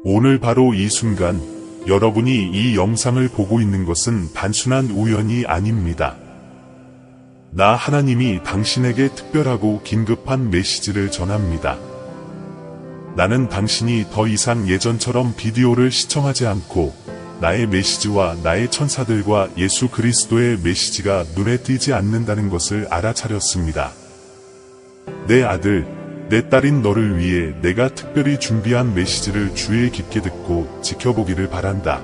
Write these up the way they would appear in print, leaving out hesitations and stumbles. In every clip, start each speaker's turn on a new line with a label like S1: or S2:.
S1: 오늘 바로 이 순간 여러분이 이 영상을 보고 있는 것은 단순한 우연이 아닙니다. 나 하나님이 당신에게 특별하고 긴급한 메시지를 전합니다. 나는 당신이 더 이상 예전처럼 비디오를 시청하지 않고 나의 메시지와 나의 천사들과 예수 그리스도의 메시지가 눈에 띄지 않는다는 것을 알아차렸습니다. 내 아들, 내 딸인 너를 위해 내가 특별히 준비한 메시지를 주의 깊게 듣고 지켜보기를 바란다.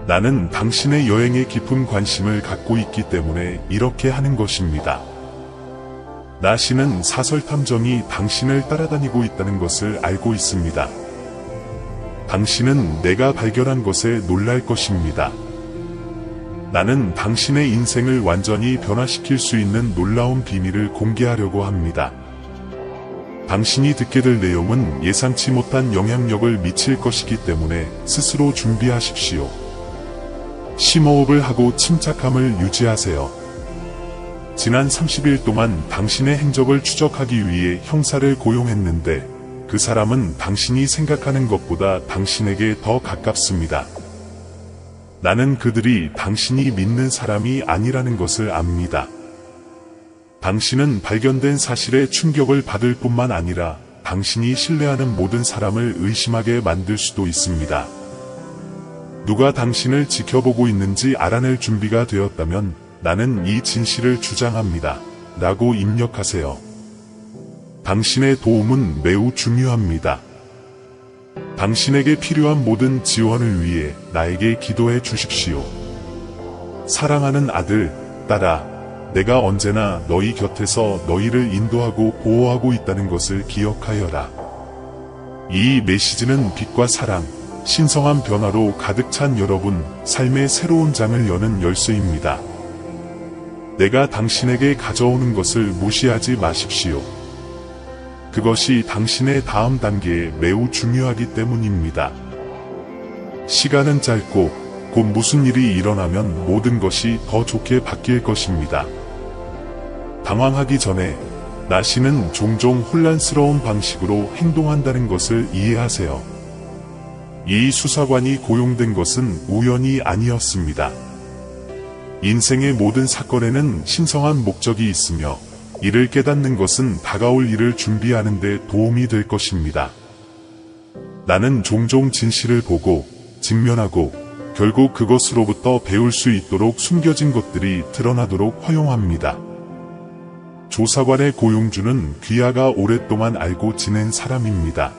S1: 나는 당신의 여행에 깊은 관심을 갖고 있기 때문에 이렇게 하는 것입니다. 나시는 사설탐정이 당신을 따라다니고 있다는 것을 알고 있습니다. 당신은 내가 발견한 것에 놀랄 것입니다. 나는 당신의 인생을 완전히 변화시킬 수 있는 놀라운 비밀을 공개하려고 합니다. 당신이 듣게 될 내용은 예상치 못한 영향력을 미칠 것이기 때문에 스스로 준비하십시오. 심호흡을 하고 침착함을 유지하세요. 지난 30일 동안 당신의 행적을 추적하기 위해 형사를 고용했는데 그 사람은 당신이 생각하는 것보다 당신에게 더 가깝습니다. 나는 그들이 당신이 믿는 사람이 아니라는 것을 압니다. 당신은 발견된 사실에 충격을 받을 뿐만 아니라 당신이 신뢰하는 모든 사람을 의심하게 만들 수도 있습니다. 누가 당신을 지켜보고 있는지 알아낼 준비가 되었다면 나는 이 진실을 주장합니다. 라고 입력하세요. 당신의 도움은 매우 중요합니다. 당신에게 필요한 모든 지원을 위해 나에게 기도해 주십시오. 사랑하는 아들, 딸아, 내가 언제나 너희 곁에서 너희를 인도하고 보호하고 있다는 것을 기억하여라. 이 메시지는 빛과 사랑, 신성한 변화로 가득 찬 여러분 삶의 새로운 장을 여는 열쇠입니다. 내가 당신에게 가져오는 것을 무시하지 마십시오. 그것이 당신의 다음 단계에 매우 중요하기 때문입니다. 시간은 짧고 곧 무슨 일이 일어나면 모든 것이 더 좋게 바뀔 것입니다. 당황하기 전에 나시는 종종 혼란스러운 방식으로 행동한다는 것을 이해하세요. 이 수사관이 고용된 것은 우연이 아니었습니다. 인생의 모든 사건에는 신성한 목적이 있으며 이를 깨닫는 것은 다가올 일을 준비하는 데 도움이 될 것입니다. 나는 종종 진실을 보고 직면하고 결국 그것으로부터 배울 수 있도록 숨겨진 것들이 드러나도록 허용합니다. 조사관의 고용주는 귀하가 오랫동안 알고 지낸 사람입니다.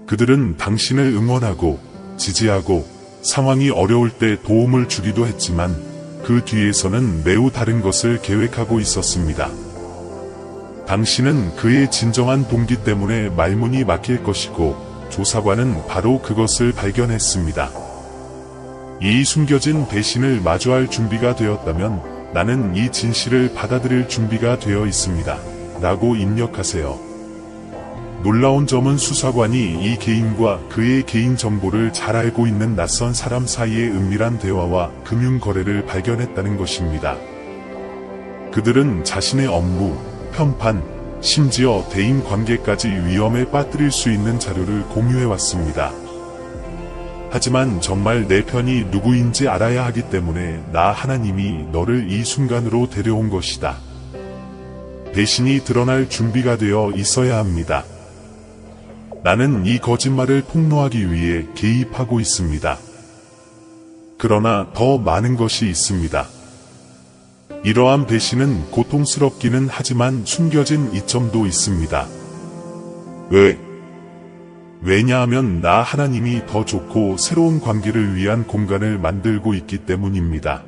S1: 그들은 당신을 응원하고 지지하고 상황이 어려울 때 도움을 주기도 했지만 그 뒤에서는 매우 다른 것을 계획하고 있었습니다. 당신은 그의 진정한 동기 때문에 말문이 막힐 것이고 조사관은 바로 그것을 발견했습니다. 이 숨겨진 배신을 마주할 준비가 되었다면 나는 이 진실을 받아들일 준비가 되어 있습니다. 라고 입력하세요. 놀라운 점은 수사관이 이 개인과 그의 개인 정보를 잘 알고 있는 낯선 사람 사이의 은밀한 대화와 금융 거래를 발견했다는 것입니다. 그들은 자신의 업무, 편판, 심지어 대인 관계까지 위험에 빠뜨릴 수 있는 자료를 공유해왔습니다. 하지만 정말 내 편이 누구인지 알아야 하기 때문에 나 하나님이 너를 이 순간으로 데려온 것이다. 배신이 드러날 준비가 되어 있어야 합니다. 나는 이 거짓말을 폭로하기 위해 개입하고 있습니다. 그러나 더 많은 것이 있습니다. 이러한 배신은 고통스럽기는 하지만 숨겨진 이점도 있습니다. 왜냐하면 나 하나님이 더 좋고 새로운 관계를 위한 공간을 만들고 있기 때문입니다.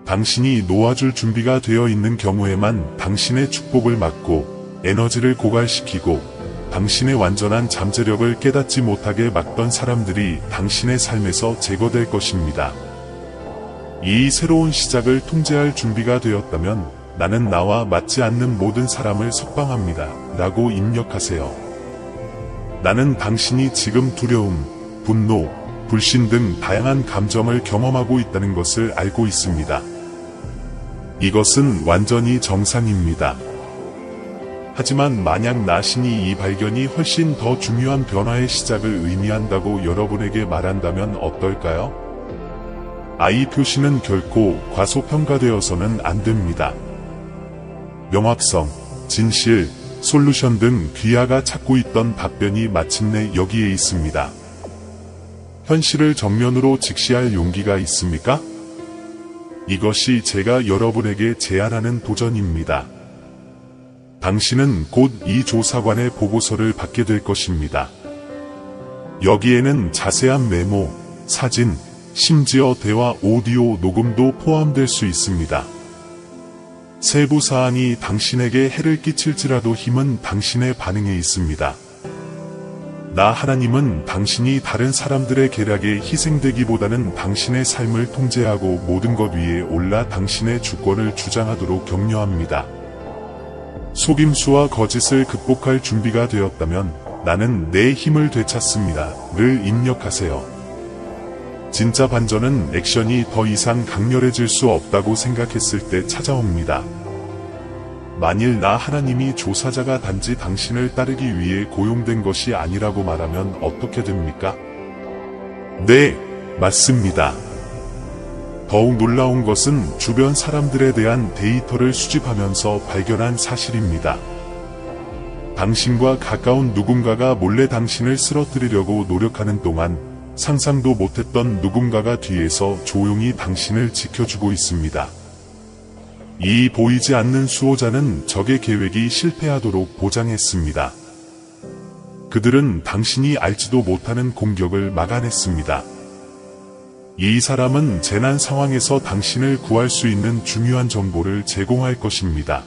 S1: 당신이 놓아줄 준비가 되어 있는 경우에만 당신의 축복을 막고 에너지를 고갈시키고 당신의 완전한 잠재력을 깨닫지 못하게 막던 사람들이 당신의 삶에서 제거될 것입니다. 이 새로운 시작을 통제할 준비가 되었다면 나는 나와 맞지 않는 모든 사람을 석방합니다. 라고 입력하세요. 나는 당신이 지금 두려움, 분노, 불신 등 다양한 감정을 경험하고 있다는 것을 알고 있습니다. 이것은 완전히 정상입니다. 하지만 만약 나신이 이 발견이 훨씬 더 중요한 변화의 시작을 의미한다고 여러분에게 말한다면 어떨까요? I 표시는 결코 과소평가되어서는 안 됩니다. 명확성, 진실, 솔루션 등 귀하가 찾고 있던 답변이 마침내 여기에 있습니다. 현실을 정면으로 직시할 용기가 있습니까? 이것이 제가 여러분에게 제안하는 도전입니다. 당신은 곧 이 조사관의 보고서를 받게 될 것입니다. 여기에는 자세한 메모, 사진, 심지어 대화 오디오 녹음도 포함될 수 있습니다. 세부 사항이 당신에게 해를 끼칠지라도 힘은 당신의 반응에 있습니다. 나 하나님은 당신이 다른 사람들의 계략에 희생되기보다는 당신의 삶을 통제하고 모든 것 위에 올라 당신의 주권을 주장하도록 격려합니다. 속임수와 거짓을 극복할 준비가 되었다면 나는 내 힘을 되찾습니다.를 입력하세요. 진짜 반전은 액션이 더 이상 강렬해질 수 없다고 생각했을 때 찾아옵니다. 만일 나 하나님이 조사자가 단지 당신을 따르기 위해 고용된 것이 아니라고 말하면 어떻게 됩니까? 네, 맞습니다. 더욱 놀라운 것은 주변 사람들에 대한 데이터를 수집하면서 발견한 사실입니다. 당신과 가까운 누군가가 몰래 당신을 쓰러뜨리려고 노력하는 동안 상상도 못했던 누군가가 뒤에서 조용히 당신을 지켜주고 있습니다. 이 보이지 않는 수호자는 적의 계획이 실패하도록 보장했습니다. 그들은 당신이 알지도 못하는 공격을 막아냈습니다. 이 사람은 재난 상황에서 당신을 구할 수 있는 중요한 정보를 제공할 것입니다.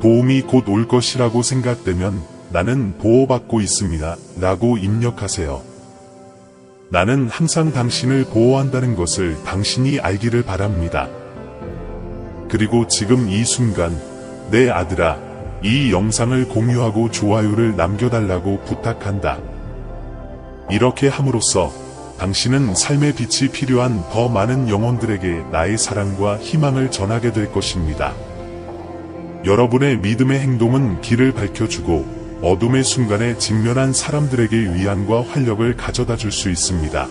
S1: 도움이 곧 올 것이라고 생각되면 나는 보호받고 있습니다. 라고 입력하세요. 나는 항상 당신을 보호한다는 것을 당신이 알기를 바랍니다. 그리고 지금 이 순간, 내 아들아, 이 영상을 공유하고 좋아요를 남겨달라고 부탁한다. 이렇게 함으로써 당신은 삶의 빛이 필요한 더 많은 영혼들에게 나의 사랑과 희망을 전하게 될 것입니다. 여러분의 믿음의 행동은 길을 밝혀주고 어둠의 순간에 직면한 사람들에게 위안과 활력을 가져다 줄 수 있습니다.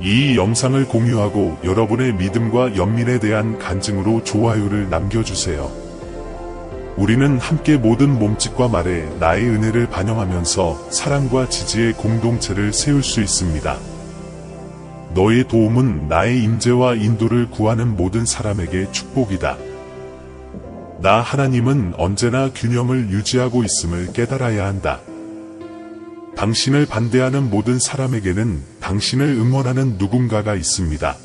S1: 이 영상을 공유하고 여러분의 믿음과 연민에 대한 간증으로 좋아요를 남겨주세요. 우리는 함께 모든 몸짓과 말에 나의 은혜를 반영하면서 사랑과 지지의 공동체를 세울 수 있습니다. 너의 도움은 나의 임재와 인도를 구하는 모든 사람에게 축복이다. 나 하나님은 언제나 균형을 유지하고 있음을 깨달아야 한다. 당신을 반대하는 모든 사람에게는 당신을 응원하는 누군가가 있습니다.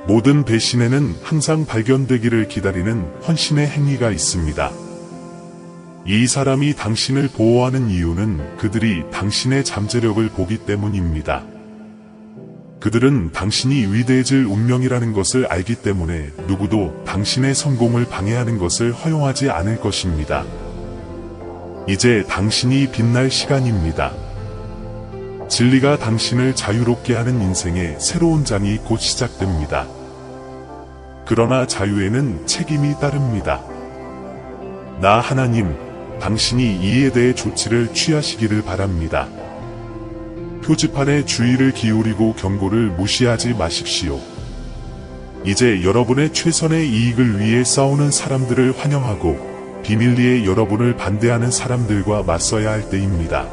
S1: 모든 배신에는 항상 발견되기를 기다리는 헌신의 행위가 있습니다. 이 사람이 당신을 보호하는 이유는 그들이 당신의 잠재력을 보기 때문입니다. 그들은 당신이 위대해질 운명이라는 것을 알기 때문에 누구도 당신의 성공을 방해하는 것을 허용하지 않을 것입니다. 이제 당신이 빛날 시간입니다. 진리가 당신을 자유롭게 하는 인생의 새로운 장이 곧 시작됩니다. 그러나 자유에는 책임이 따릅니다. 나 하나님, 당신이 이에 대해 조치를 취하시기를 바랍니다. 표지판에 주의를 기울이고 경고를 무시하지 마십시오. 이제 여러분의 최선의 이익을 위해 싸우는 사람들을 환영하고 비밀리에 여러분을 반대하는 사람들과 맞서야 할 때입니다.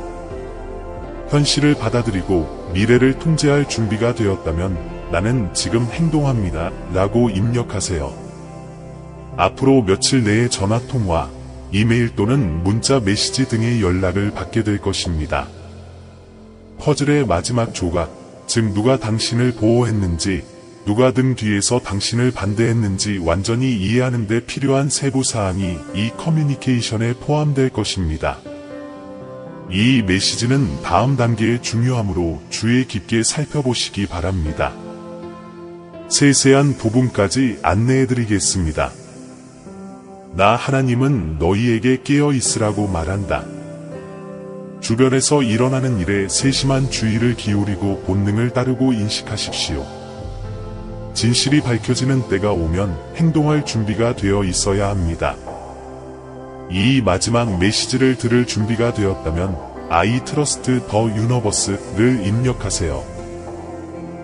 S1: 현실을 받아들이고 미래를 통제할 준비가 되었다면 나는 지금 행동합니다. 라고 입력하세요. 앞으로 며칠 내에 전화통화, 이메일 또는 문자 메시지 등의 연락을 받게 될 것입니다. 퍼즐의 마지막 조각, 즉 누가 당신을 보호했는지, 누가 등 뒤에서 당신을 반대했는지 완전히 이해하는 데 필요한 세부사항이 이 커뮤니케이션에 포함될 것입니다. 이 메시지는 다음 단계의 중요함으로 주의 깊게 살펴보시기 바랍니다. 세세한 부분까지 안내해드리겠습니다. 나 하나님은 너희에게 깨어 있으라고 말한다. 주변에서 일어나는 일에 세심한 주의를 기울이고 본능을 따르고 인식하십시오. 진실이 밝혀지는 때가 오면 행동할 준비가 되어 있어야 합니다. 이 마지막 메시지를 들을 준비가 되었다면 I trust the universe를 입력하세요.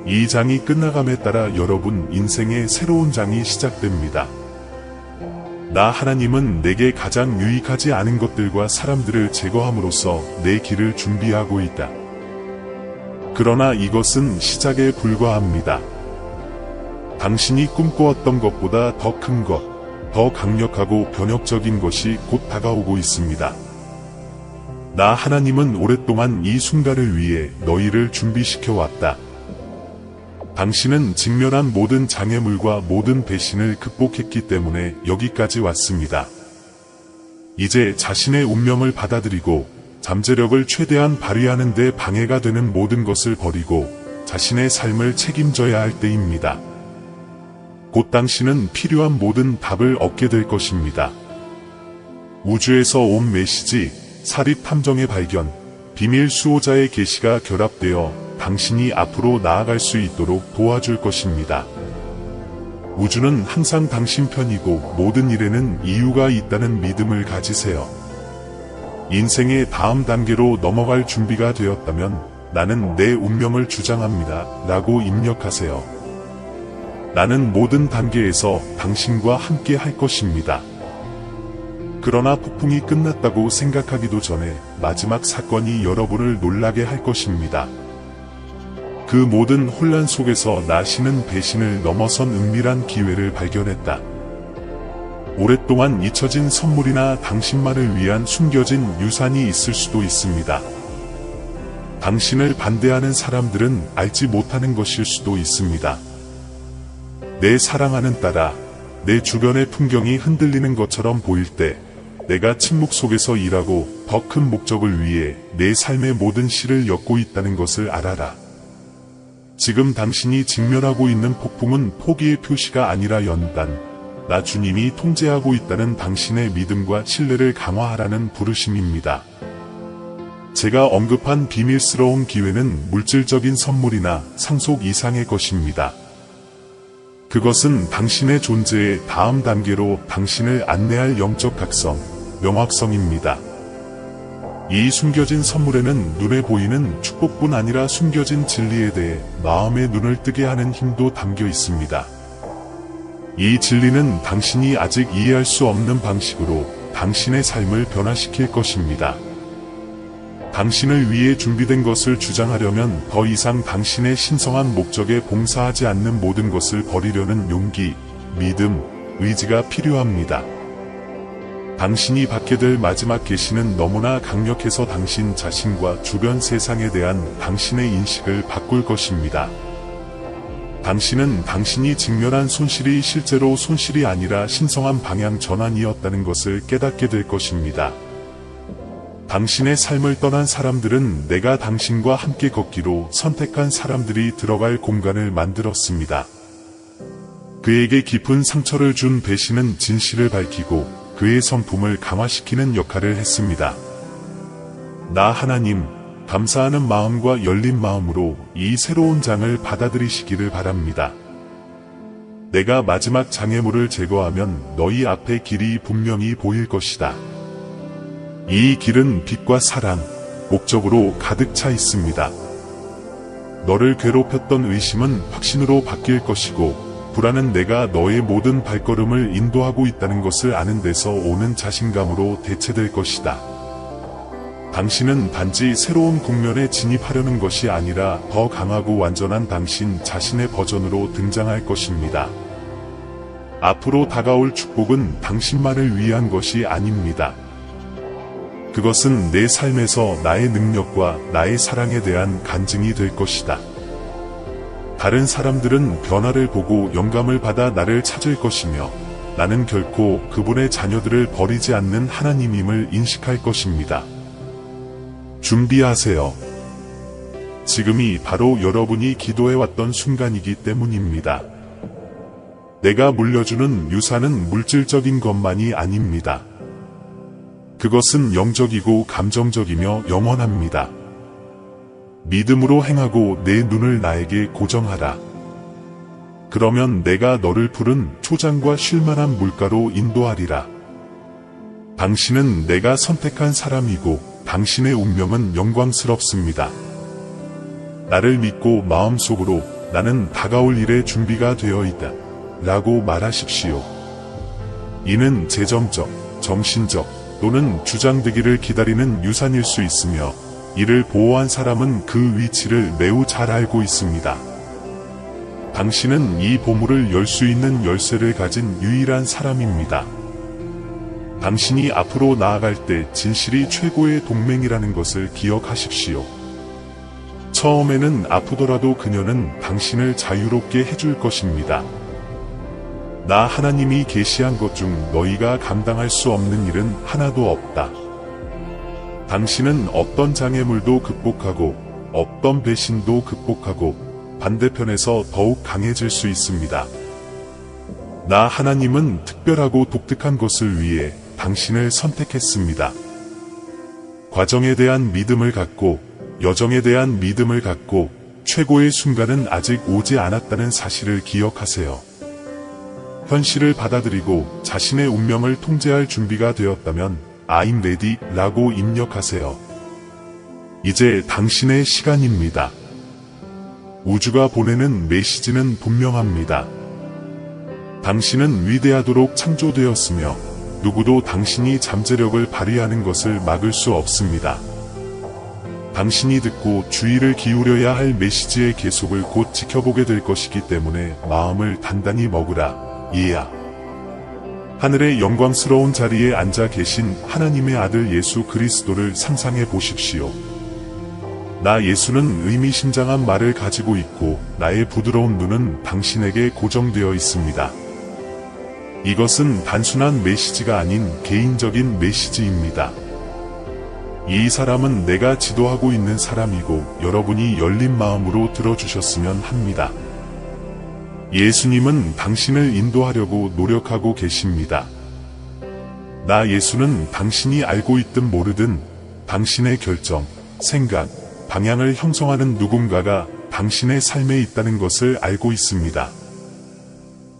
S1: 이 장이 끝나감에 따라 여러분 인생의 새로운 장이 시작됩니다. 나 하나님은 내게 가장 유익하지 않은 것들과 사람들을 제거함으로써 내 길을 준비하고 있다. 그러나 이것은 시작에 불과합니다. 당신이 꿈꾸었던 것보다 더 큰 것, 더 강력하고 변혁적인 것이 곧 다가오고 있습니다. 나 하나님은 오랫동안 이 순간을 위해 너희를 준비시켜 왔다. 당신은 직면한 모든 장애물과 모든 배신을 극복했기 때문에 여기까지 왔습니다. 이제 자신의 운명을 받아들이고 잠재력을 최대한 발휘하는 데 방해가 되는 모든 것을 버리고 자신의 삶을 책임져야 할 때입니다. 곧 당신은 필요한 모든 답을 얻게 될 것입니다. 우주에서 온 메시지, 사립 탐정의 발견, 비밀 수호자의 계시가 결합되어 당신이 앞으로 나아갈 수 있도록 도와줄 것입니다. 우주는 항상 당신 편이고 모든 일에는 이유가 있다는 믿음을 가지세요. 인생의 다음 단계로 넘어갈 준비가 되었다면 나는 내 운명을 주장합니다. 라고 입력하세요. 나는 모든 단계에서 당신과 함께 할 것입니다. 그러나 폭풍이 끝났다고 생각하기도 전에 마지막 사건이 여러분을 놀라게 할 것입니다. 그 모든 혼란 속에서 나시는 배신을 넘어선 은밀한 기회를 발견했다. 오랫동안 잊혀진 선물이나 당신만을 위한 숨겨진 유산이 있을 수도 있습니다. 당신을 반대하는 사람들은 알지 못하는 것일 수도 있습니다. 내 사랑하는 딸아, 내 주변의 풍경이 흔들리는 것처럼 보일 때 내가 침묵 속에서 일하고 더 큰 목적을 위해 내 삶의 모든 실을 엮고 있다는 것을 알아라. 지금 당신이 직면하고 있는 폭풍은 포기의 표시가 아니라 연단, 나 주님이 통제하고 있다는 당신의 믿음과 신뢰를 강화하라는 부르심입니다. 제가 언급한 비밀스러운 기회는 물질적인 선물이나 상속 이상의 것입니다. 그것은 당신의 존재의 다음 단계로 당신을 안내할 영적 각성, 명확성입니다. 이 숨겨진 선물에는 눈에 보이는 축복뿐 아니라 숨겨진 진리에 대해 마음의 눈을 뜨게 하는 힘도 담겨 있습니다. 이 진리는 당신이 아직 이해할 수 없는 방식으로 당신의 삶을 변화시킬 것입니다. 당신을 위해 준비된 것을 주장하려면 더 이상 당신의 신성한 목적에 봉사하지 않는 모든 것을 버리려는 용기, 믿음, 의지가 필요합니다. 당신이 받게 될 마지막 계시는 너무나 강력해서 당신 자신과 주변 세상에 대한 당신의 인식을 바꿀 것입니다. 당신은 당신이 직면한 손실이 실제로 손실이 아니라 신성한 방향 전환이었다는 것을 깨닫게 될 것입니다. 당신의 삶을 떠난 사람들은 내가 당신과 함께 걷기로 선택한 사람들이 들어갈 공간을 만들었습니다. 그에게 깊은 상처를 준 배신은 진실을 밝히고 그의 성품을 강화시키는 역할을 했습니다. 나 하나님, 감사하는 마음과 열린 마음으로 이 새로운 장을 받아들이시기를 바랍니다. 내가 마지막 장애물을 제거하면 너희 앞에 길이 분명히 보일 것이다. 이 길은 빛과 사랑, 목적으로 가득 차 있습니다. 너를 괴롭혔던 의심은 확신으로 바뀔 것이고 불안은 내가 너의 모든 발걸음을 인도하고 있다는 것을 아는 데서 오는 자신감으로 대체될 것이다. 당신은 단지 새로운 국면에 진입하려는 것이 아니라 더 강하고 완전한 당신 자신의 버전으로 등장할 것입니다. 앞으로 다가올 축복은 당신만을 위한 것이 아닙니다. 그것은 내 삶에서 나의 능력과 나의 사랑에 대한 간증이 될 것이다. 다른 사람들은 변화를 보고 영감을 받아 나를 찾을 것이며 나는 결코 그분의 자녀들을 버리지 않는 하나님임을 인식할 것입니다. 준비하세요. 지금이 바로 여러분이 기도해왔던 순간이기 때문입니다. 내가 물려주는 유산은 물질적인 것만이 아닙니다. 그것은 영적이고 감정적이며 영원합니다. 믿음으로 행하고 내 눈을 나에게 고정하라. 그러면 내가 너를 푸른 초장과 쉴만한 물가로 인도하리라. 당신은 내가 선택한 사람이고 당신의 운명은 영광스럽습니다. 나를 믿고 마음속으로 나는 다가올 일에 준비가 되어 있다 라고 말하십시오. 이는 재정적, 정신적 또는 주장되기를 기다리는 유산일 수 있으며 이를 보호한 사람은 그 위치를 매우 잘 알고 있습니다. 당신은 이 보물을 열 수 있는 열쇠를 가진 유일한 사람입니다. 당신이 앞으로 나아갈 때 진실이 최고의 동맹이라는 것을 기억하십시오. 처음에는 아프더라도 그녀는 당신을 자유롭게 해줄 것입니다. 나 하나님이 계시한 것 중 너희가 감당할 수 없는 일은 하나도 없다. 당신은 어떤 장애물도 극복하고 어떤 배신도 극복하고 반대편에서 더욱 강해질 수 있습니다. 나 하나님은 특별하고 독특한 것을 위해 당신을 선택했습니다. 과정에 대한 믿음을 갖고 여정에 대한 믿음을 갖고 최고의 순간은 아직 오지 않았다는 사실을 기억하세요. 현실을 받아들이고 자신의 운명을 통제할 준비가 되었다면 I'm ready 라고 입력하세요. 이제 당신의 시간입니다. 우주가 보내는 메시지는 분명합니다. 당신은 위대하도록 창조되었으며 누구도 당신이 잠재력을 발휘하는 것을 막을 수 없습니다. 당신이 듣고 주의를 기울여야 할 메시지의 계속을 곧 지켜보게 될 것이기 때문에 마음을 단단히 먹으라. 이야. 하늘의 영광스러운 자리에 앉아 계신 하나님의 아들 예수 그리스도를 상상해 보십시오. 나 예수는 의미심장한 말을 가지고 있고 나의 부드러운 눈은 당신에게 고정되어 있습니다. 이것은 단순한 메시지가 아닌 개인적인 메시지입니다. 이 사람은 내가 지도하고 있는 사람이고 여러분이 열린 마음으로 들어주셨으면 합니다. 예수님은 당신을 인도하려고 노력하고 계십니다. 나 예수는 당신이 알고 있든 모르든 당신의 결정, 생각, 방향을 형성하는 누군가가 당신의 삶에 있다는 것을 알고 있습니다.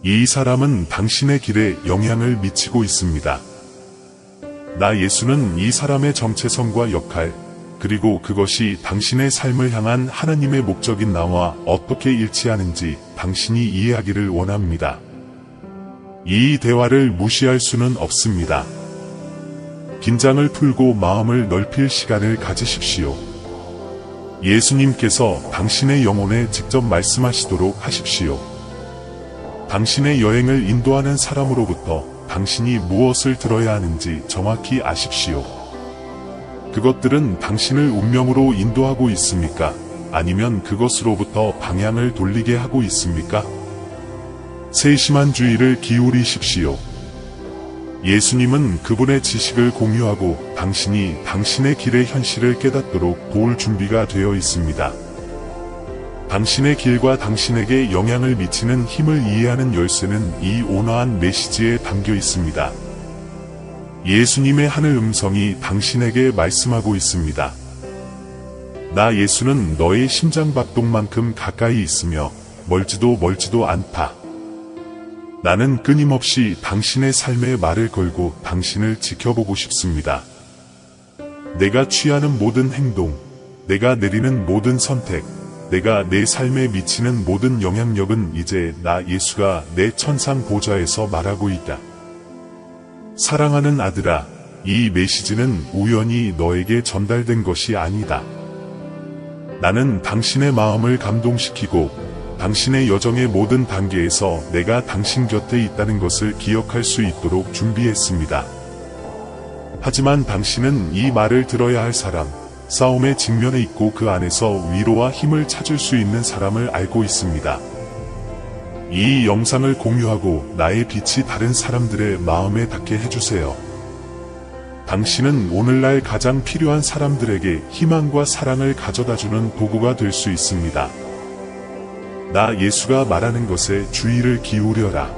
S1: 이 사람은 당신의 길에 영향을 미치고 있습니다. 나 예수는 이 사람의 정체성과 역할, 그리고 그것이 당신의 삶을 향한 하나님의 목적인 나와 어떻게 일치하는지 당신이 이해하기를 원합니다. 이 대화를 무시할 수는 없습니다. 긴장을 풀고 마음을 넓힐 시간을 가지십시오. 예수님께서 당신의 영혼에 직접 말씀하시도록 하십시오. 당신의 여행을 인도하는 사람으로부터 당신이 무엇을 들어야 하는지 정확히 아십시오. 그것들은 당신을 운명으로 인도하고 있습니까? 아니면 그것으로부터 방향을 돌리게 하고 있습니까? 세심한 주의를 기울이십시오. 예수님은 그분의 지식을 공유하고 당신이 당신의 길의 현실을 깨닫도록 도울 준비가 되어 있습니다. 당신의 길과 당신에게 영향을 미치는 힘을 이해하는 열쇠는 이 온화한 메시지에 담겨 있습니다. 예수님의 하늘 음성이 당신에게 말씀하고 있습니다. 나 예수는 너의 심장박동만큼 가까이 있으며 멀지도 않다. 나는 끊임없이 당신의 삶에 말을 걸고 당신을 지켜보고 싶습니다. 내가 취하는 모든 행동, 내가 내리는 모든 선택, 내가 내 삶에 미치는 모든 영향력은 이제 나 예수가 내 천상 보좌에서 말하고 있다. 사랑하는 아들아, 이 메시지는 우연히 너에게 전달된 것이 아니다. 나는 당신의 마음을 감동시키고 당신의 여정의 모든 단계에서 내가 당신 곁에 있다는 것을 기억할 수 있도록 준비했습니다. 하지만 당신은 이 말을 들어야 할 사람, 싸움의 직면에 있고 그 안에서 위로와 힘을 찾을 수 있는 사람을 알고 있습니다. 이 영상을 공유하고 나의 빛이 다른 사람들의 마음에 닿게 해주세요. 당신은 오늘날 가장 필요한 사람들에게 희망과 사랑을 가져다주는 도구가 될 수 있습니다. 나 예수가 말하는 것에 주의를 기울여라.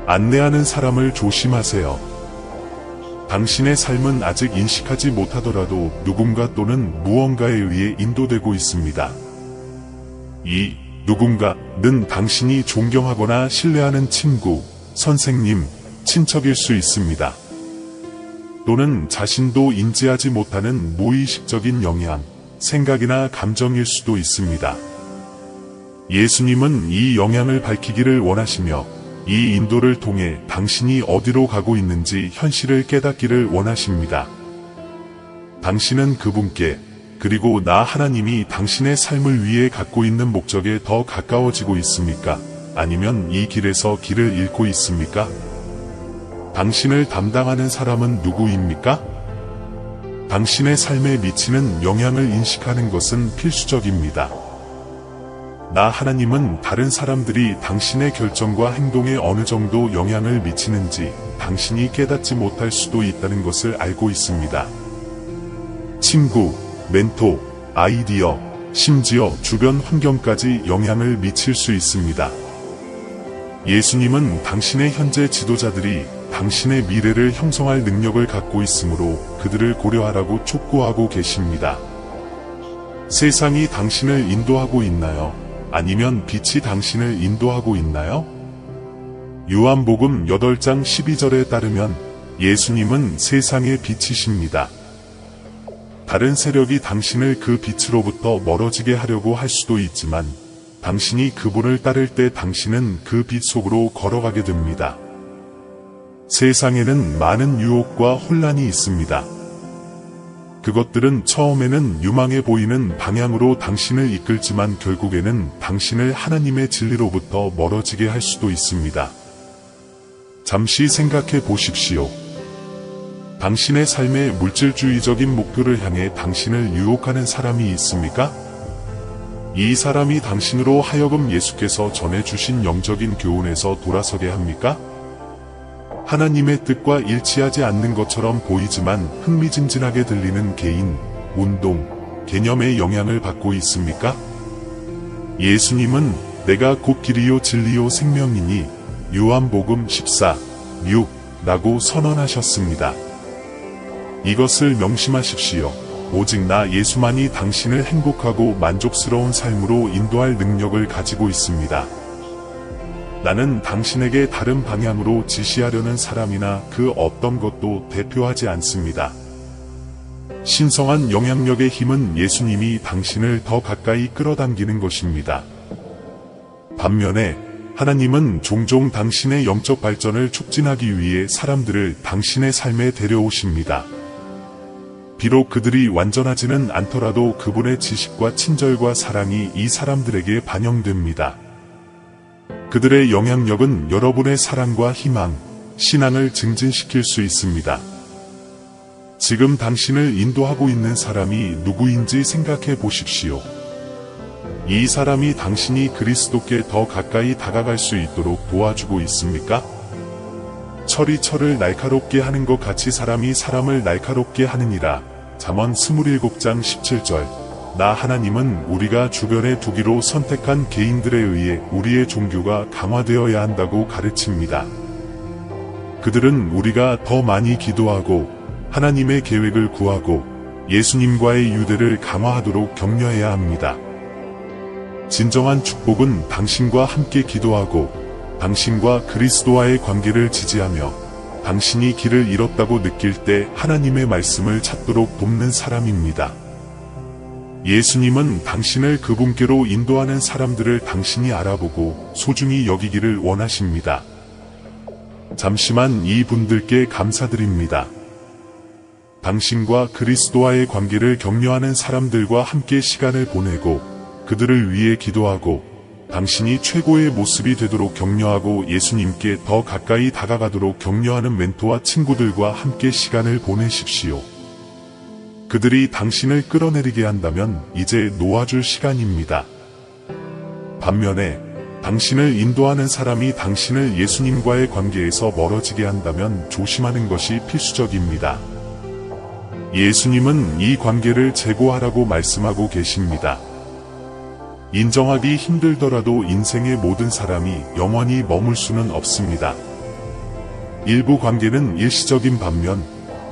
S1: 안내하는 사람을 조심하세요. 당신의 삶은 아직 인식하지 못하더라도 누군가 또는 무언가에 의해 인도되고 있습니다. 이 누군가는 당신이 존경하거나 신뢰하는 친구, 선생님, 친척일 수 있습니다. 또는 자신도 인지하지 못하는 무의식적인 영향, 생각이나 감정일 수도 있습니다. 예수님은 이 영향을 밝히기를 원하시며 이 인도를 통해 당신이 어디로 가고 있는지 현실을 깨닫기를 원하십니다. 당신은 그분께, 그리고 나 하나님이 당신의 삶을 위해 갖고 있는 목적에 더 가까워지고 있습니까? 아니면 이 길에서 길을 잃고 있습니까? 당신을 담당하는 사람은 누구입니까? 당신의 삶에 미치는 영향을 인식하는 것은 필수적입니다. 나 하나님은 다른 사람들이 당신의 결정과 행동에 어느 정도 영향을 미치는지 당신이 깨닫지 못할 수도 있다는 것을 알고 있습니다. 친구, 멘토, 아이디어, 심지어 주변 환경까지 영향을 미칠 수 있습니다. 예수님은 당신의 현재 지도자들이 당신의 미래를 형성할 능력을 갖고 있으므로 그들을 고려하라고 촉구하고 계십니다. 세상이 당신을 인도하고 있나요? 아니면 빛이 당신을 인도하고 있나요? 요한복음 8장 12절에 따르면 예수님은 세상의 빛이십니다. 다른 세력이 당신을 그 빛으로부터 멀어지게 하려고 할 수도 있지만 당신이 그분을 따를 때 당신은 그 빛 속으로 걸어가게 됩니다. 세상에는 많은 유혹과 혼란이 있습니다. 그것들은 처음에는 유망해 보이는 방향으로 당신을 이끌지만 결국에는 당신을 하나님의 진리로부터 멀어지게 할 수도 있습니다. 잠시 생각해 보십시오. 당신의 삶의 물질주의적인 목표를 향해 당신을 유혹하는 사람이 있습니까? 이 사람이 당신으로 하여금 예수께서 전해주신 영적인 교훈에서 돌아서게 합니까? 하나님의 뜻과 일치하지 않는 것처럼 보이지만 흥미진진하게 들리는 개인, 운동, 개념의 영향을 받고 있습니까? 예수님은 내가 곧 길이요 진리요 생명이니 요한복음 14:6라고 선언하셨습니다. 이것을 명심하십시오. 오직 나 예수만이 당신을 행복하고 만족스러운 삶으로 인도할 능력을 가지고 있습니다. 나는 당신에게 다른 방향으로 지시하려는 사람이나 그 어떤 것도 대표하지 않습니다. 신성한 영향력의 힘은 예수님이 당신을 더 가까이 끌어당기는 것입니다. 반면에 하나님은 종종 당신의 영적 발전을 촉진하기 위해 사람들을 당신의 삶에 데려오십니다. 비록 그들이 완전하지는 않더라도 그분의 지식과 친절과 사랑이 이 사람들에게 반영됩니다. 그들의 영향력은 여러분의 사랑과 희망, 신앙을 증진시킬 수 있습니다. 지금 당신을 인도하고 있는 사람이 누구인지 생각해 보십시오. 이 사람이 당신이 그리스도께 더 가까이 다가갈 수 있도록 도와주고 있습니까? 철이 철을 날카롭게 하는 것 같이 사람이 사람을 날카롭게 하느니라. 잠언 27장 17절. 나 하나님은 우리가 주변에 두기로 선택한 개인들에 의해 우리의 종교가 강화되어야 한다고 가르칩니다. 그들은 우리가 더 많이 기도하고 하나님의 계획을 구하고 예수님과의 유대를 강화하도록 격려해야 합니다. 진정한 축복은 당신과 함께 기도하고 당신과 그리스도와의 관계를 지지하며 당신이 길을 잃었다고 느낄 때 하나님의 말씀을 찾도록 돕는 사람입니다. 예수님은 당신을 그분께로 인도하는 사람들을 당신이 알아보고 소중히 여기기를 원하십니다. 잠시만 이 분들께 감사드립니다. 당신과 그리스도와의 관계를 격려하는 사람들과 함께 시간을 보내고 그들을 위해 기도하고 당신이 최고의 모습이 되도록 격려하고 예수님께 더 가까이 다가가도록 격려하는 멘토와 친구들과 함께 시간을 보내십시오. 그들이 당신을 끌어내리게 한다면 이제 놓아줄 시간입니다. 반면에 당신을 인도하는 사람이 당신을 예수님과의 관계에서 멀어지게 한다면 조심하는 것이 필수적입니다. 예수님은 이 관계를 제고하라고 말씀하고 계십니다. 인정하기 힘들더라도 인생의 모든 사람이 영원히 머물 수는 없습니다. 일부 관계는 일시적인 반면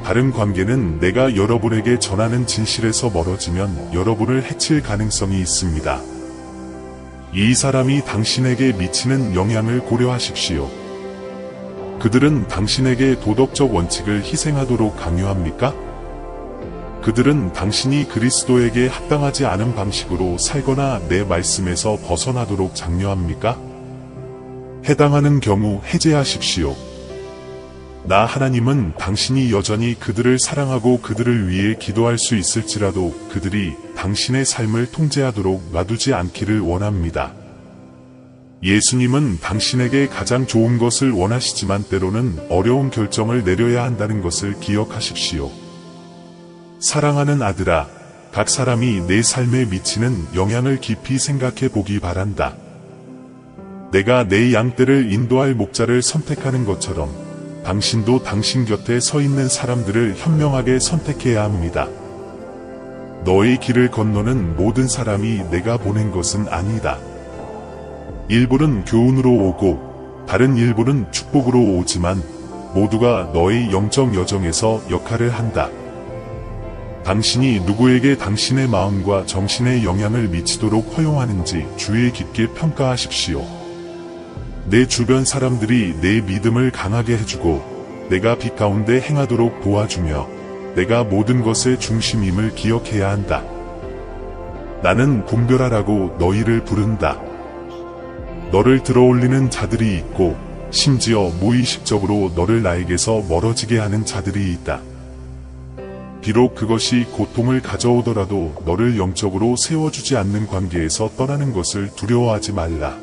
S1: 다른 관계는 내가 여러분에게 전하는 진실에서 멀어지면 여러분을 해칠 가능성이 있습니다. 이 사람이 당신에게 미치는 영향을 고려하십시오. 그들은 당신에게 도덕적 원칙을 희생하도록 강요합니까? 그들은 당신이 그리스도에게 합당하지 않은 방식으로 살거나 내 말씀에서 벗어나도록 장려합니까? 해당하는 경우 해제하십시오. 나 하나님은 당신이 여전히 그들을 사랑하고 그들을 위해 기도할 수 있을지라도 그들이 당신의 삶을 통제하도록 놔두지 않기를 원합니다. 예수님은 당신에게 가장 좋은 것을 원하시지만 때로는 어려운 결정을 내려야 한다는 것을 기억하십시오. 사랑하는 아들아, 각 사람이 내 삶에 미치는 영향을 깊이 생각해 보기 바란다. 내가 내 양떼를 인도할 목자를 선택하는 것처럼 당신도 당신 곁에 서 있는 사람들을 현명하게 선택해야 합니다. 너의 길을 건너는 모든 사람이 내가 보낸 것은 아니다. 일부는 교훈으로 오고 다른 일부는 축복으로 오지만 모두가 너의 영적 여정에서 역할을 한다. 당신이 누구에게 당신의 마음과 정신에 영향을 미치도록 허용하는지 주의 깊게 평가하십시오. 내 주변 사람들이 내 믿음을 강하게 해주고 내가 빛 가운데 행하도록 도와주며 내가 모든 것의 중심임을 기억해야 한다. 나는 분별하라고 너희를 부른다. 너를 들어올리는 자들이 있고 심지어 무의식적으로 너를 나에게서 멀어지게 하는 자들이 있다. 비록 그것이 고통을 가져오더라도 너를 영적으로 세워주지 않는 관계에서 떠나는 것을 두려워하지 말라.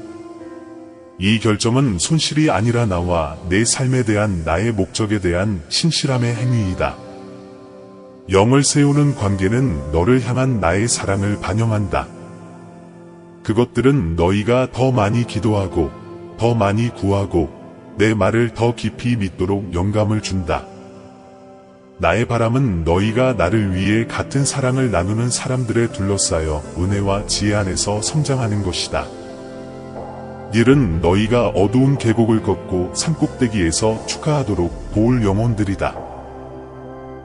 S1: 이 결정은 손실이 아니라 나와 내 삶에 대한 나의 목적에 대한 신실함의 행위이다. 영을 세우는 관계는 너를 향한 나의 사랑을 반영한다. 그것들은 너희가 더 많이 기도하고 더 많이 구하고 내 말을 더 깊이 믿도록 영감을 준다. 나의 바람은 너희가 나를 위해 같은 사랑을 나누는 사람들에 둘러싸여 은혜와 지혜 안에서 성장하는 것이다. 일은 너희가 어두운 계곡을 걷고 산꼭대기에서 축하하도록 도울 영혼들이다.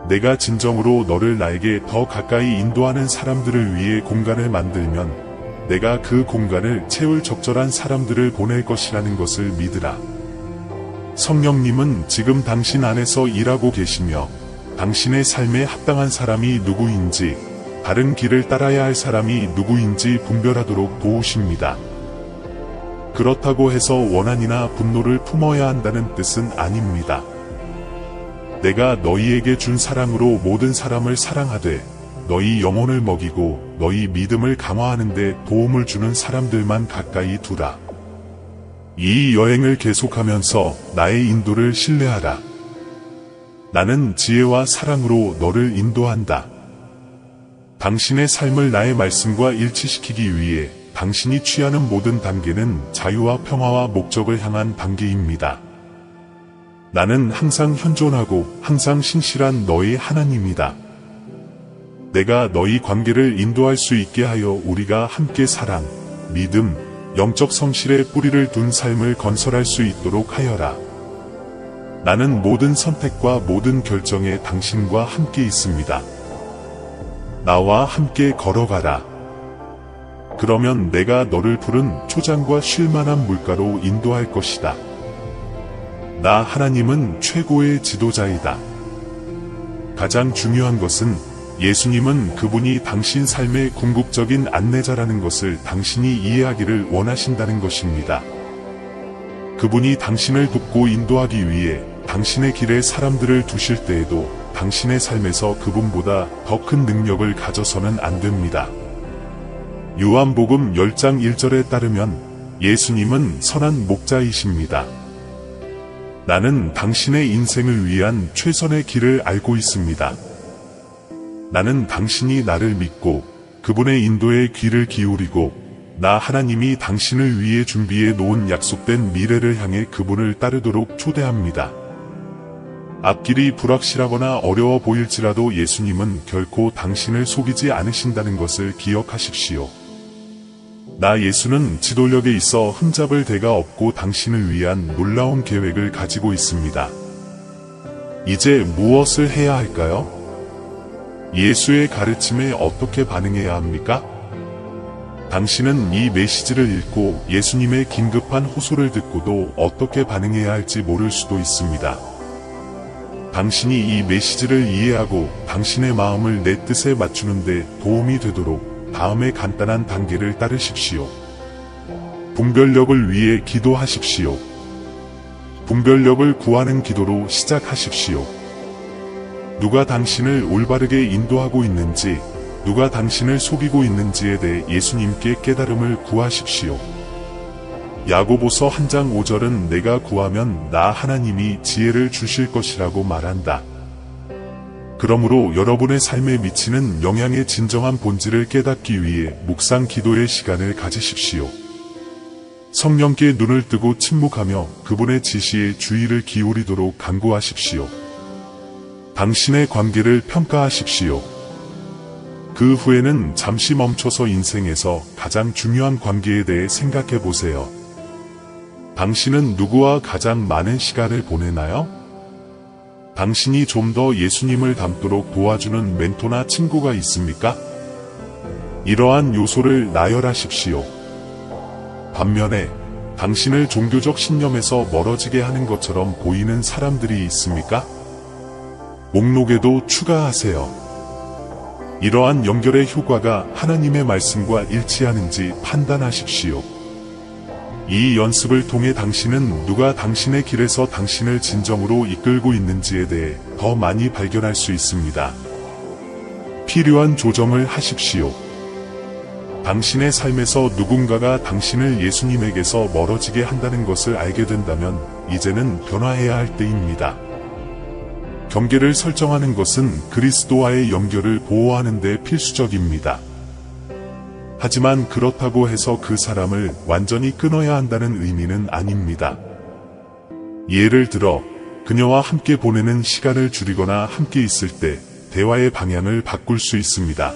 S1: 내가 진정으로 너를 나에게 더 가까이 인도하는 사람들을 위해 공간을 만들면 내가 그 공간을 채울 적절한 사람들을 보낼 것이라는 것을 믿으라. 성령님은 지금 당신 안에서 일하고 계시며 당신의 삶에 합당한 사람이 누구인지, 다른 길을 따라야 할 사람이 누구인지 분별하도록 도우십니다. 그렇다고 해서 원한이나 분노를 품어야 한다는 뜻은 아닙니다. 내가 너희에게 준 사랑으로 모든 사람을 사랑하되 너희 영혼을 먹이고 너희 믿음을 강화하는 데 도움을 주는 사람들만 가까이 두라. 이 여행을 계속하면서 나의 인도를 신뢰하라. 나는 지혜와 사랑으로 너를 인도한다. 당신의 삶을 나의 말씀과 일치시키기 위해 당신이 취하는 모든 단계는 자유와 평화와 목적을 향한 단계입니다. 나는 항상 현존하고 항상 신실한 너의 하나님이다. 내가 너희 관계를 인도할 수 있게 하여 우리가 함께 사랑, 믿음, 영적 성실의 뿌리를 둔 삶을 건설할 수 있도록 하여라. 나는 모든 선택과 모든 결정에 당신과 함께 있습니다. 나와 함께 걸어가라. 그러면 내가 너를 푸른 초장과 쉴만한 물가로 인도할 것이다. 나 하나님은 최고의 지도자이다. 가장 중요한 것은 예수님은 그분이 당신 삶의 궁극적인 안내자라는 것을 당신이 이해하기를 원하신다는 것입니다. 그분이 당신을 돕고 인도하기 위해 당신의 길에 사람들을 두실 때에도 당신의 삶에서 그분보다 더 큰 능력을 가져서는 안 됩니다. 요한복음 10장 1절에 따르면 예수님은 선한 목자이십니다. 나는 당신의 인생을 위한 최선의 길을 알고 있습니다. 나는 당신이 나를 믿고 그분의 인도에 귀를 기울이고 나 하나님이 당신을 위해 준비해 놓은 약속된 미래를 향해 그분을 따르도록 초대합니다. 앞길이 불확실하거나 어려워 보일지라도 예수님은 결코 당신을 속이지 않으신다는 것을 기억하십시오. 나 예수는 지도력에 있어 흠잡을 데가 없고 당신을 위한 놀라운 계획을 가지고 있습니다. 이제 무엇을 해야 할까요? 예수의 가르침에 어떻게 반응해야 합니까? 당신은 이 메시지를 읽고 예수님의 긴급한 호소를 듣고도 어떻게 반응해야 할지 모를 수도 있습니다. 당신이 이 메시지를 이해하고 당신의 마음을 내 뜻에 맞추는데 도움이 되도록 다음의 간단한 단계를 따르십시오. 분별력을 위해 기도하십시오. 분별력을 구하는 기도로 시작하십시오. 누가 당신을 올바르게 인도하고 있는지, 누가 당신을 속이고 있는지에 대해 예수님께 깨달음을 구하십시오. 야고보서 1장 5절은 내가 구하면 나 하나님이 지혜를 주실 것이라고 말한다. 그러므로 여러분의 삶에 미치는 영향의 진정한 본질을 깨닫기 위해 묵상 기도의 시간을 가지십시오. 성령께 눈을 뜨고 침묵하며 그분의 지시에 주의를 기울이도록 간구하십시오. 당신의 관계를 평가하십시오. 그 후에는 잠시 멈춰서 인생에서 가장 중요한 관계에 대해 생각해 보세요. 당신은 누구와 가장 많은 시간을 보내나요? 당신이 좀 더 예수님을 닮도록 도와주는 멘토나 친구가 있습니까? 이러한 요소를 나열하십시오. 반면에 당신을 종교적 신념에서 멀어지게 하는 것처럼 보이는 사람들이 있습니까? 목록에도 추가하세요. 이러한 연결의 효과가 하나님의 말씀과 일치하는지 판단하십시오. 이 연습을 통해 당신은 누가 당신의 길에서 당신을 진정으로 이끌고 있는지에 대해 더 많이 발견할 수 있습니다. 필요한 조정을 하십시오. 당신의 삶에서 누군가가 당신을 예수님에게서 멀어지게 한다는 것을 알게 된다면 이제는 변화해야 할 때입니다. 경계를 설정하는 것은 그리스도와의 연결을 보호하는 데 필수적입니다. 하지만 그렇다고 해서 그 사람을 완전히 끊어야 한다는 의미는 아닙니다. 예를 들어 그녀와 함께 보내는 시간을 줄이거나 함께 있을 때 대화의 방향을 바꿀 수 있습니다.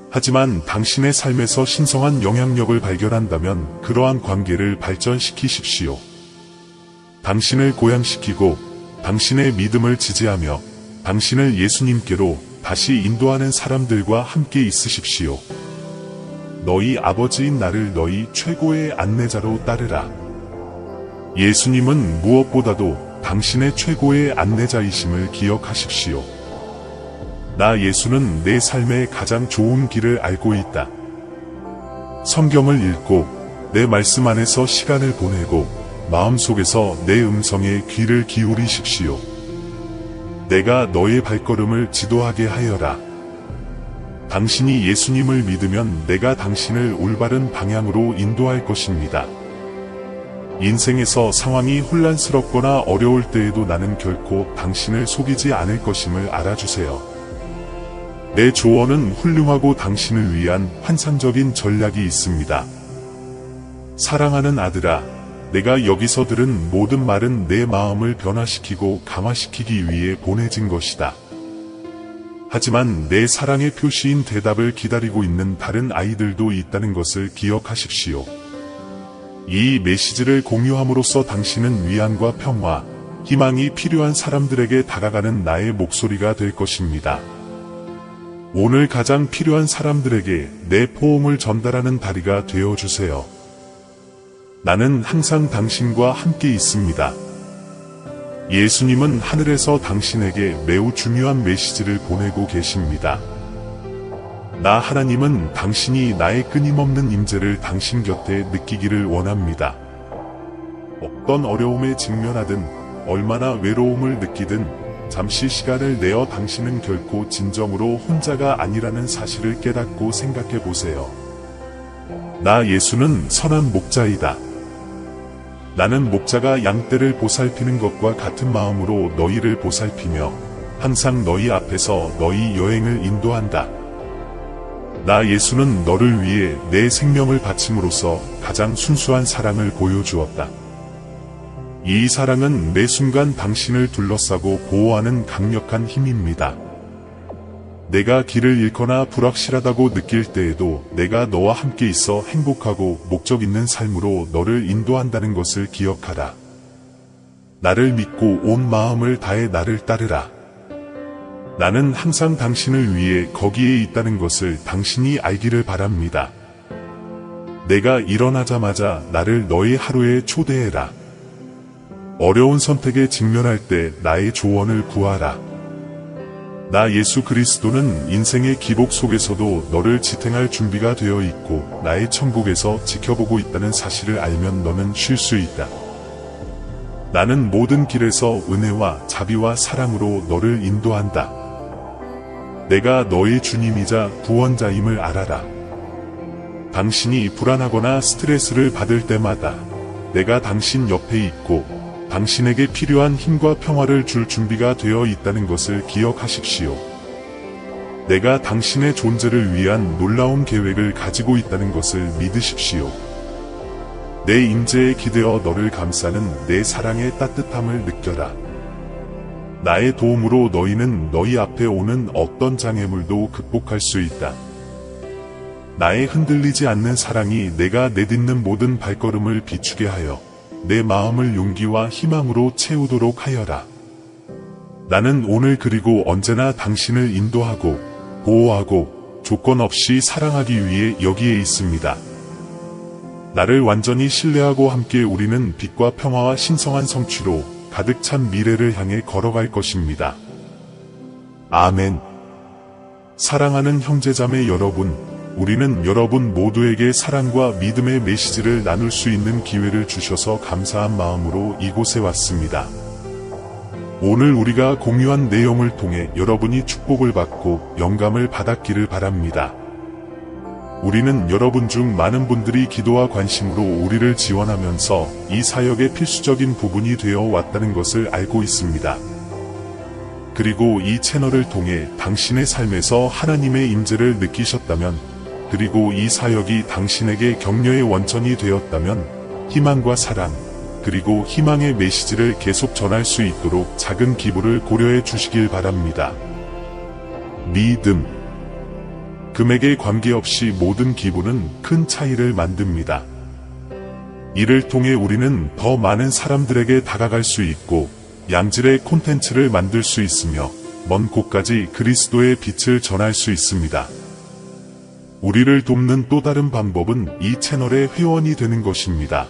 S1: 하지만 당신의 삶에서 신성한 영향력을 발견한다면 그러한 관계를 발전시키십시오. 당신을 고양시키고 당신의 믿음을 지지하며 당신을 예수님께로 다시 인도하는 사람들과 함께 있으십시오. 너희 아버지인 나를 너희 최고의 안내자로 따르라. 예수님은 무엇보다도 당신의 최고의 안내자이심을 기억하십시오. 나 예수는 내 삶의 가장 좋은 길을 알고 있다. 성경을 읽고 내 말씀 안에서 시간을 보내고 마음속에서 내 음성에 귀를 기울이십시오. 내가 너의 발걸음을 지도하게 하여라. 당신이 예수님을 믿으면 내가 당신을 올바른 방향으로 인도할 것입니다. 인생에서 상황이 혼란스럽거나 어려울 때에도 나는 결코 당신을 속이지 않을 것임을 알아주세요. 내 조언은 훌륭하고 당신을 위한 환상적인 전략이 있습니다. 사랑하는 아들아, 내가 여기서 들은 모든 말은 내 마음을 변화시키고 강화시키기 위해 보내진 것이다. 하지만 내 사랑의 표시인 대답을 기다리고 있는 다른 아이들도 있다는 것을 기억하십시오. 이 메시지를 공유함으로써 당신은 위안과 평화, 희망이 필요한 사람들에게 다가가는 나의 목소리가 될 것입니다. 오늘 가장 필요한 사람들에게 내 포옹을 전달하는 다리가 되어주세요. 나는 항상 당신과 함께 있습니다. 예수님은 하늘에서 당신에게 매우 중요한 메시지를 보내고 계십니다. 나 하나님은 당신이 나의 끊임없는 임재를 당신 곁에 느끼기를 원합니다. 어떤 어려움에 직면하든 얼마나 외로움을 느끼든 잠시 시간을 내어 당신은 결코 진정으로 혼자가 아니라는 사실을 깨닫고 생각해 보세요. 나 예수는 선한 목자이다. 나는 목자가 양떼를 보살피는 것과 같은 마음으로 너희를 보살피며 항상 너희 앞에서 너희 여행을 인도한다. 나 예수는 너를 위해 내 생명을 바침으로써 가장 순수한 사랑을 보여주었다. 이 사랑은 매 순간 당신을 둘러싸고 보호하는 강력한 힘입니다. 내가 길을 잃거나 불확실하다고 느낄 때에도 내가 너와 함께 있어 행복하고 목적 있는 삶으로 너를 인도한다는 것을 기억하라. 나를 믿고 온 마음을 다해 나를 따르라. 나는 항상 당신을 위해 거기에 있다는 것을 당신이 알기를 바랍니다. 내가 일어나자마자 나를 너의 하루에 초대해라. 어려운 선택에 직면할 때 나의 조언을 구하라. 나 예수 그리스도는 인생의 기복 속에서도 너를 지탱할 준비가 되어 있고 나의 천국에서 지켜보고 있다는 사실을 알면 너는 쉴 수 있다. 나는 모든 길에서 은혜와 자비와 사랑으로 너를 인도한다. 내가 너의 주님이자 구원자임을 알아라. 당신이 불안하거나 스트레스를 받을 때마다 내가 당신 옆에 있고 당신에게 필요한 힘과 평화를 줄 준비가 되어 있다는 것을 기억하십시오. 내가 당신의 존재를 위한 놀라운 계획을 가지고 있다는 것을 믿으십시오. 내 임재에 기대어 너를 감싸는 내 사랑의 따뜻함을 느껴라. 나의 도움으로 너희는 너희 앞에 오는 어떤 장애물도 극복할 수 있다. 나의 흔들리지 않는 사랑이 내가 내딛는 모든 발걸음을 비추게 하여 내 마음을 용기와 희망으로 채우도록 하여라. 나는 오늘 그리고 언제나 당신을 인도하고 보호하고 조건 없이 사랑하기 위해 여기에 있습니다. 나를 완전히 신뢰하고 함께 우리는 빛과 평화와 신성한 성취로 가득 찬 미래를 향해 걸어갈 것입니다. 아멘. 사랑하는 형제자매 여러분, 우리는 여러분 모두에게 사랑과 믿음의 메시지를 나눌 수 있는 기회를 주셔서 감사한 마음으로 이곳에 왔습니다. 오늘 우리가 공유한 내용을 통해 여러분이 축복을 받고 영감을 받았기를 바랍니다. 우리는 여러분 중 많은 분들이 기도와 관심으로 우리를 지원하면서 이 사역의 필수적인 부분이 되어 왔다는 것을 알고 있습니다. 그리고 이 채널을 통해 당신의 삶에서 하나님의 임재를 느끼셨다면, 그리고 이 사역이 당신에게 격려의 원천이 되었다면 희망과 사랑, 그리고 희망의 메시지를 계속 전할 수 있도록 작은 기부를 고려해 주시길 바랍니다. 믿음. 금액에 관계없이 모든 기부는 큰 차이를 만듭니다. 이를 통해 우리는 더 많은 사람들에게 다가갈 수 있고 양질의 콘텐츠를 만들 수 있으며 먼 곳까지 그리스도의 빛을 전할 수 있습니다. 우리를 돕는 또 다른 방법은 이 채널의 회원이 되는 것입니다.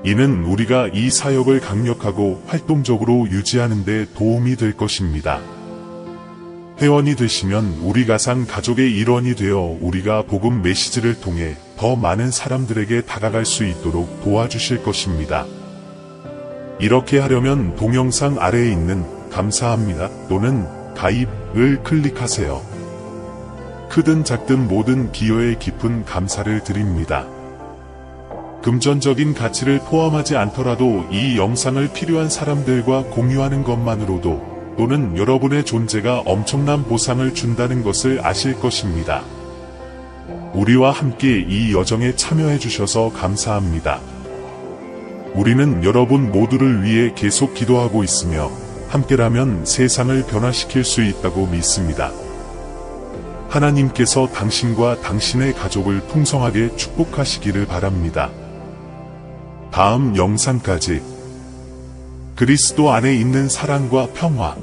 S1: 이는 우리가 이 사역을 강력하고 활동적으로 유지하는 데 도움이 될 것입니다. 회원이 되시면 우리 가상 가족의 일원이 되어 우리가 복음 메시지를 통해 더 많은 사람들에게 다가갈 수 있도록 도와주실 것입니다. 이렇게 하려면 동영상 아래에 있는 감사합니다 또는 가입을 클릭하세요. 크든 작든 모든 기여에 깊은 감사를 드립니다. 금전적인 가치를 포함하지 않더라도 이 영상을 필요한 사람들과 공유하는 것만으로도 또는 여러분의 존재가 엄청난 보상을 준다는 것을 아실 것입니다. 우리와 함께 이 여정에 참여해 주셔서 감사합니다. 우리는 여러분 모두를 위해 계속 기도하고 있으며 함께라면 세상을 변화시킬 수 있다고 믿습니다. 하나님께서 당신과 당신의 가족을 풍성하게 축복하시기를 바랍니다. 다음 영상까지 그리스도 안에 있는 사랑과 평화,